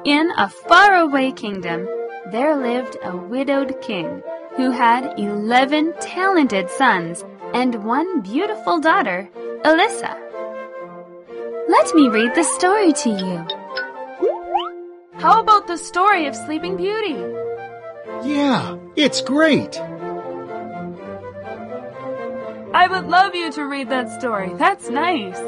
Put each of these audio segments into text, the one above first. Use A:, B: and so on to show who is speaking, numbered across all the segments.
A: In a faraway kingdom, there lived a widowed king who had 11 talented sons and one beautiful daughter, Alyssa. Let me read the story to you.
B: How about the story of Sleeping Beauty?
C: Yeah, it's great.
B: I would love you to read that story. That's nice.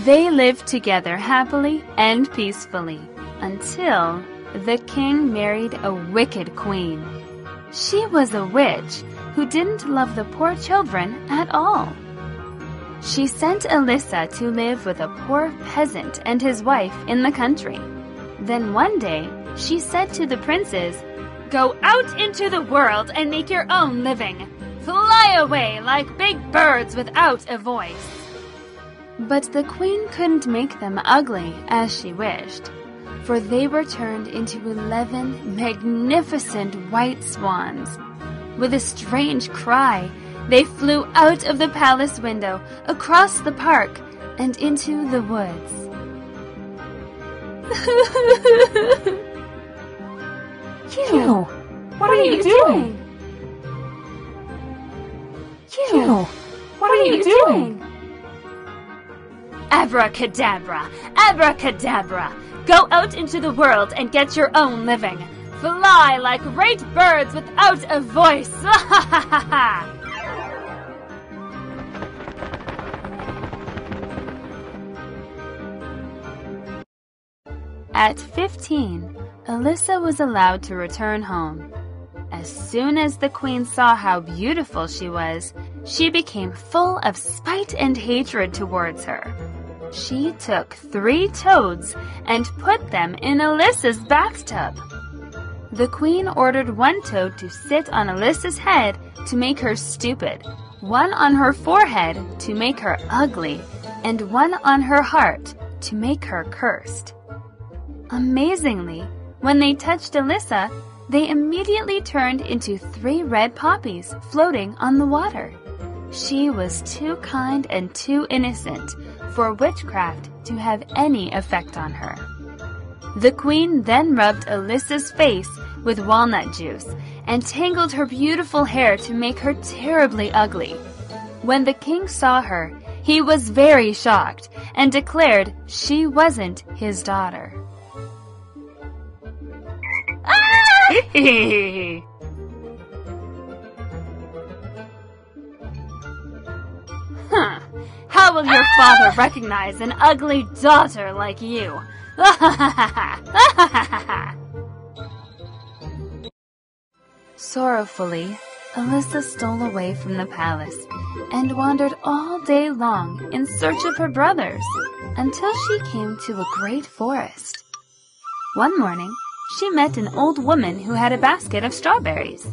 A: They lived together happily and peacefully until the king married a wicked queen. She was a witch who didn't love the poor children at all. She sent Alyssa to live with a poor peasant and his wife in the country. Then one day, she said to the princes, "Go out into the world and make your own living. Fly away like big birds without a voice." But the queen couldn't make them ugly as she wished, for they were turned into 11 magnificent white swans. With a strange cry, they flew out of the palace window, across the park, and into the woods.
B: You! What are you doing? You! What are you doing?
A: Abracadabra! Abracadabra! Go out into the world and get your own living. Fly like great birds without a voice! At 15, Alyssa was allowed to return home. As soon as the queen saw how beautiful she was, she became full of spite and hatred towards her. She took 3 toads and put them in Alyssa's bathtub. The queen ordered one toad to sit on Alyssa's head to make her stupid, one on her forehead to make her ugly, and one on her heart to make her cursed. Amazingly, when they touched Alyssa, they immediately turned into 3 red poppies floating on the water. She was too kind and too innocent for witchcraft to have any effect on her. The queen then rubbed Alyssa's face with walnut juice and tangled her beautiful hair to make her terribly ugly. When the king saw her, he was very shocked and declared she wasn't his daughter. Huh. How will your father recognize an ugly daughter like you? Sorrowfully, Alyssa stole away from the palace and wandered all day long in search of her brothers until she came to a great forest. One morning, she met an old woman who had a basket of strawberries.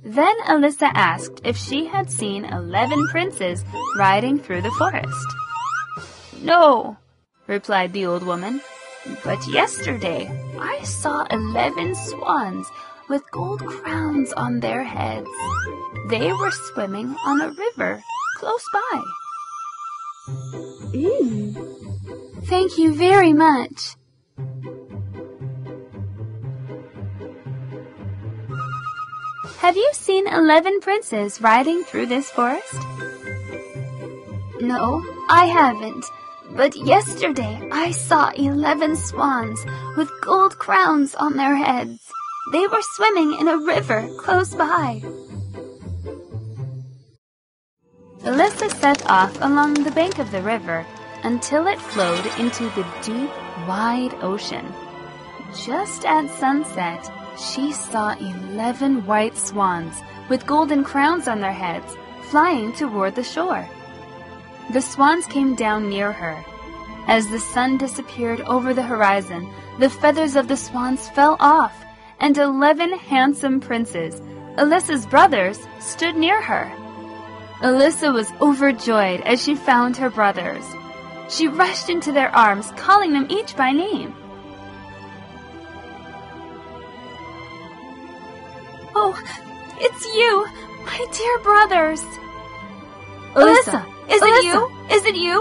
A: Then Alyssa asked if she had seen 11 princes riding through the forest. "No," replied the old woman, "but yesterday I saw 11 swans with gold crowns on their heads. They were swimming on a river close by." "Thank you very much." "Have you seen 11 princes riding through this forest?" "No, I haven't. But yesterday I saw 11 swans with gold crowns on their heads. They were swimming in a river close by." Alyssa set off along the bank of the river until it flowed into the deep, wide ocean. Just at sunset, she saw 11 white swans with golden crowns on their heads flying toward the shore. The swans came down near her. As the sun disappeared over the horizon, the feathers of the swans fell off, and 11 handsome princes, Alyssa's brothers, stood near her. Alyssa was overjoyed as she found her brothers. She rushed into their arms, calling them each by name. "Oh, it's you, my dear brothers!" "Alyssa, is it you? Is it you?"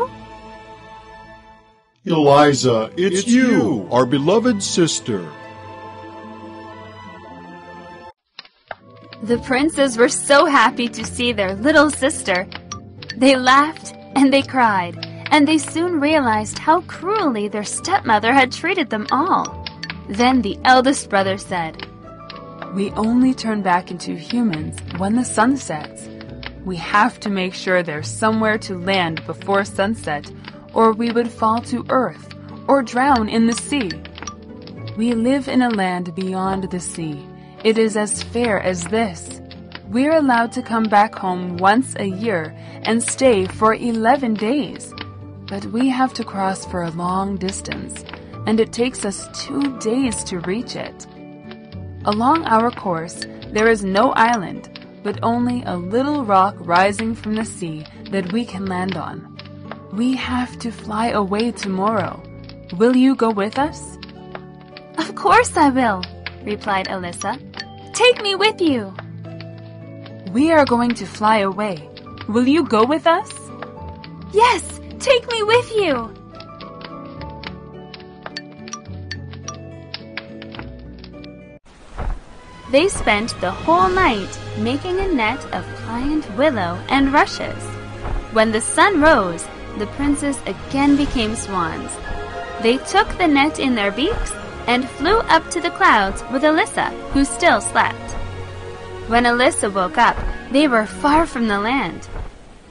C: Eliza, it's you, our beloved sister.
A: The princes were so happy to see their little sister. They laughed and they cried, and they soon realized how cruelly their stepmother had treated them all. Then the eldest brother said,
B: We only turn back into humans when the sun sets. We have to make sure there's somewhere to land before sunset, or we would fall to earth or drown in the sea. We live in a land beyond the sea. It is as fair as this. We're allowed to come back home once a year and stay for 11 days. But we have to cross for a long distance, and it takes us 2 days to reach it. Along our course, there is no island, but only a little rock rising from the sea that we can land on. We have to fly away tomorrow. Will you go with us?
A: Of course I will, replied Alyssa. Take me with you.
B: We are going to fly away. Will you go with us?
A: Yes, take me with you. They spent the whole night making a net of pliant willow and rushes. When the sun rose, the princes again became swans. They took the net in their beaks and flew up to the clouds with Alyssa, who still slept. When Alyssa woke up, they were far from the land.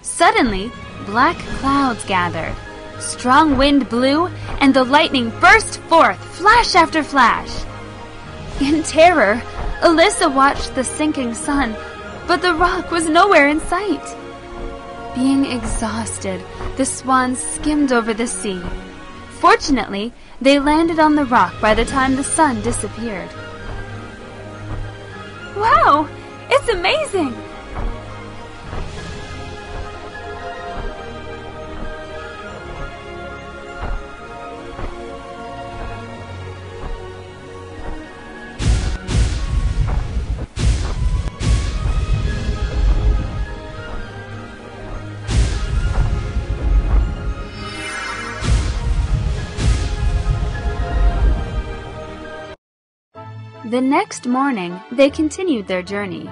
A: Suddenly, black clouds gathered. Strong wind blew, and the lightning burst forth, flash after flash. In terror, Alyssa watched the sinking sun, but the rock was nowhere in sight. Being exhausted, the swans skimmed over the sea. Fortunately, they landed on the rock by the time the sun disappeared.
B: Wow! It's amazing!
A: The next morning, they continued their journey.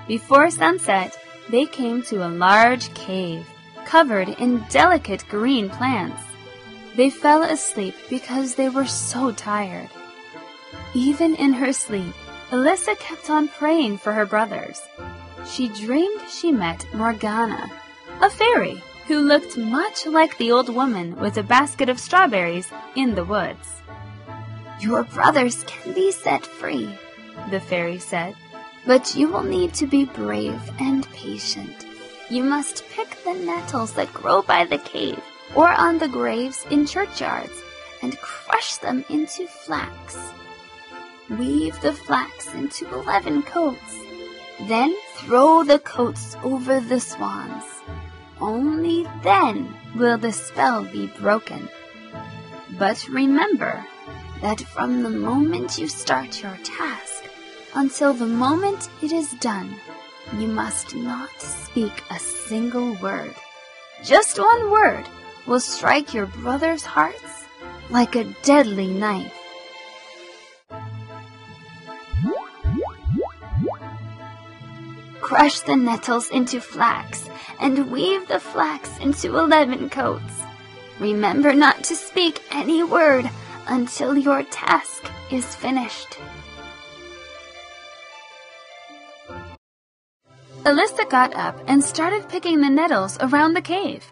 A: Before sunset, they came to a large cave, covered in delicate green plants. They fell asleep because they were so tired. Even in her sleep, Alyssa kept on praying for her brothers. She dreamed she met Morgana, a fairy who looked much like the old woman with a basket of strawberries in the woods.
D: Your brothers can be set free, the fairy said, but you will need to be brave and patient. You must pick the nettles that grow by the cave or on the graves in churchyards and crush them into flax. Weave the flax into 11 coats. Then throw the coats over the swans. Only then will the spell be broken. But remember that from the moment you start your task until the moment it is done, you must not speak a single word. Just one word will strike your brothers' hearts like a deadly knife. Crush the nettles into flax and weave the flax into 11 coats. Remember not to speak any word until your task is finished.
A: Alyssa got up and started picking the nettles around the cave.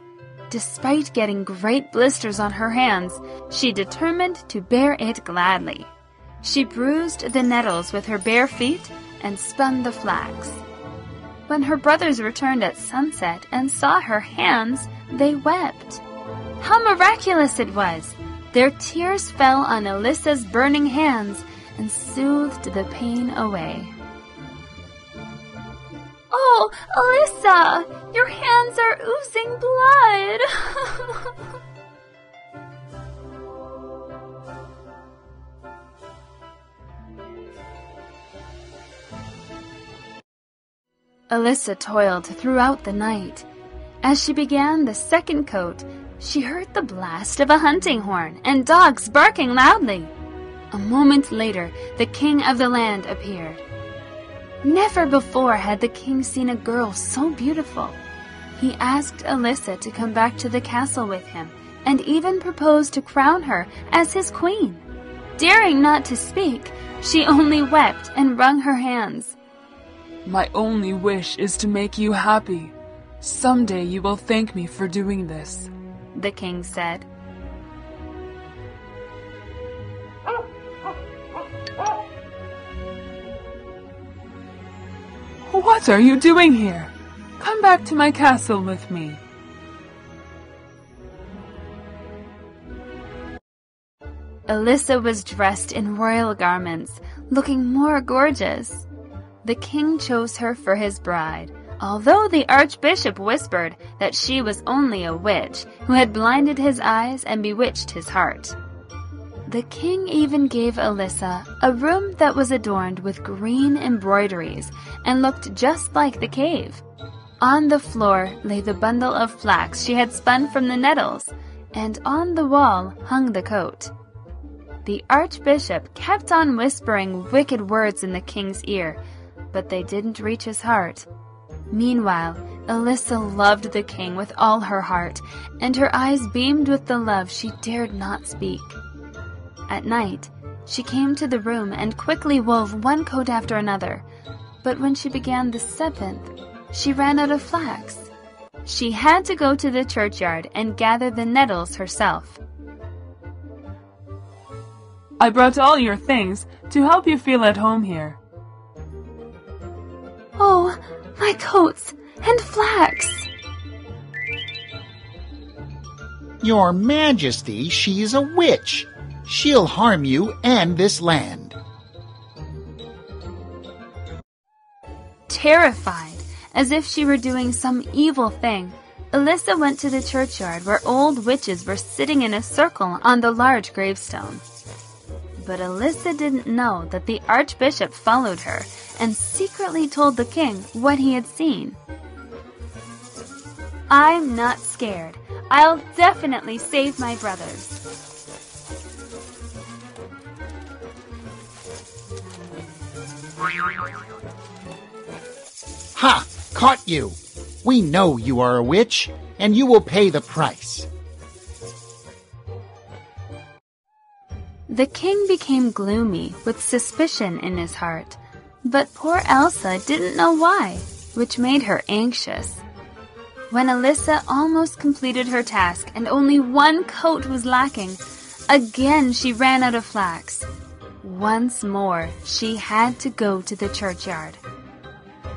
A: Despite getting great blisters on her hands, she determined to bear it gladly. She bruised the nettles with her bare feet and spun the flax. When her brothers returned at sunset and saw her hands, they wept. How miraculous it was! Their tears fell on Alyssa's burning hands and soothed the pain away.
D: Oh, Alyssa! Your hands are oozing blood!
A: Alyssa toiled throughout the night. As she began the second coat, she heard the blast of a hunting horn and dogs barking loudly. A moment later, the king of the land appeared. Never before had the king seen a girl so beautiful. He asked Alyssa to come back to the castle with him, and even proposed to crown her as his queen. Daring not to speak, she only wept and wrung her hands.
B: My only wish is to make you happy. Someday you will thank me for doing this,
A: the king said.
B: What are you doing here? Come back to my castle with me.
A: Alyssa was dressed in royal garments, looking more gorgeous. The king chose her for his bride, although the archbishop whispered that she was only a witch who had blinded his eyes and bewitched his heart. The king even gave Alyssa a room that was adorned with green embroideries and looked just like the cave. On the floor lay the bundle of flax she had spun from the nettles, and on the wall hung the coat. The archbishop kept on whispering wicked words in the king's ear, but they didn't reach his heart. Meanwhile, Alyssa loved the king with all her heart, and her eyes beamed with the love she dared not speak. At night, she came to the room and quickly wove one coat after another, but when she began the 7th, she ran out of flax. She had to go to the churchyard and gather the nettles herself.
B: I brought all your things to help you feel at home here.
A: Oh, my coats and flax!
E: Your Majesty, she's a witch. She'll harm you and this land.
A: Terrified, as if she were doing some evil thing, Alyssa went to the churchyard where old witches were sitting in a circle on the large gravestone. But Alyssa didn't know that the archbishop followed her and secretly told the king what he had seen. I'm not scared. I'll definitely save my brothers.
E: Ha! Caught you! We know you are a witch, and you will pay the price.
A: The king became gloomy with suspicion in his heart, but poor Elsa didn't know why, which made her anxious. When Alyssa almost completed her task and only one coat was lacking, again she ran out of flax. Once more, she had to go to the churchyard.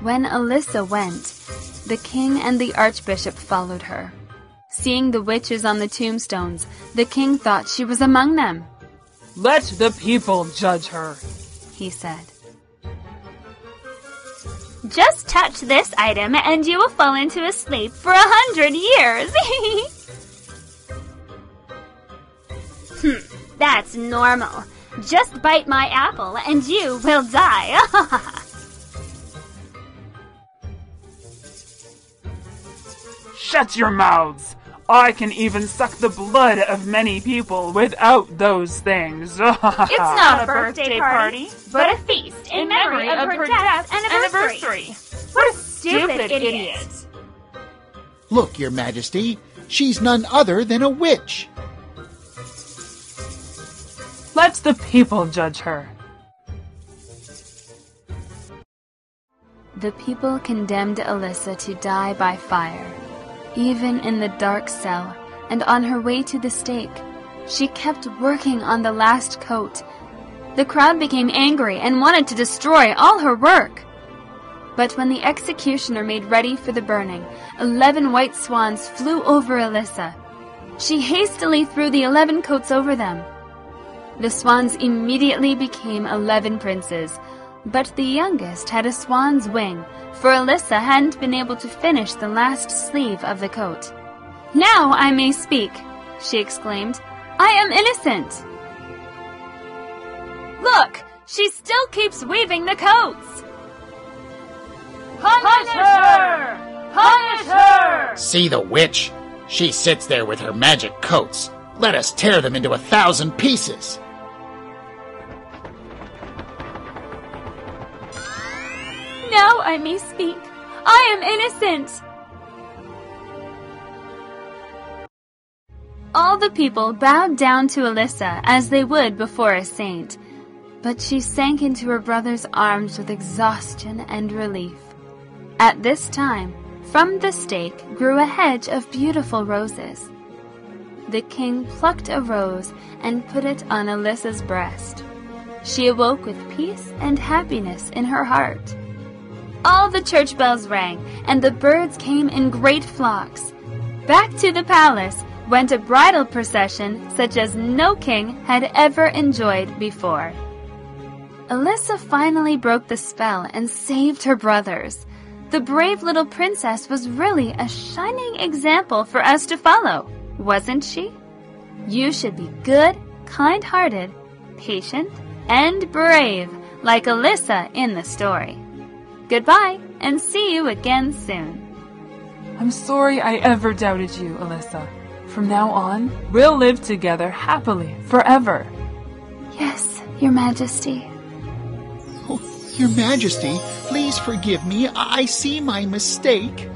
A: When Alyssa went, the king and the archbishop followed her. Seeing the witches on the tombstones, the king thought she was among them.
B: Let the people judge her,
A: he said.
D: Just touch this item and you will fall into a sleep for 100 years. That's normal. Just bite my apple and you will die.
B: Shut your mouths! I can even suck the blood of many people without those things.
D: It's not a birthday party, but a feast in memory of her death anniversary. What a stupid idiot.
E: Look, Your Majesty, she's none other than a witch.
B: Let the people judge her.
A: The people condemned Alyssa to die by fire. Even in the dark cell and on her way to the stake, she kept working on the last coat. The crowd became angry and wanted to destroy all her work. But when the executioner made ready for the burning, 11 white swans flew over Alyssa. She hastily threw the 11 coats over them. The swans immediately became 11 princes, but the youngest had a swan's wing, for Alyssa hadn't been able to finish the last sleeve of the coat. Now I may speak, she exclaimed. I am innocent. Look, she still keeps weaving the coats. Punish her! Punish her!
E: See the witch? She sits there with her magic coats. Let us tear them into 1,000 pieces.
A: Now I may speak. I am innocent. All the people bowed down to Alyssa as they would before a saint, but she sank into her brother's arms with exhaustion and relief. At this time, from the stake grew a hedge of beautiful roses. The king plucked a rose and put it on Alyssa's breast. She awoke with peace and happiness in her heart. All the church bells rang, and the birds came in great flocks. Back to the palace went a bridal procession such as no king had ever enjoyed before. Alyssa finally broke the spell and saved her brothers. The brave little princess was really a shining example for us to follow, wasn't she? You should be good, kind-hearted, patient, and brave like Alyssa in the story. Goodbye, and see you again soon.
B: I'm sorry I ever doubted you, Alyssa. From now on, we'll live together happily forever.
D: Yes, Your Majesty.
E: Oh, Your Majesty, please forgive me. I see my mistake.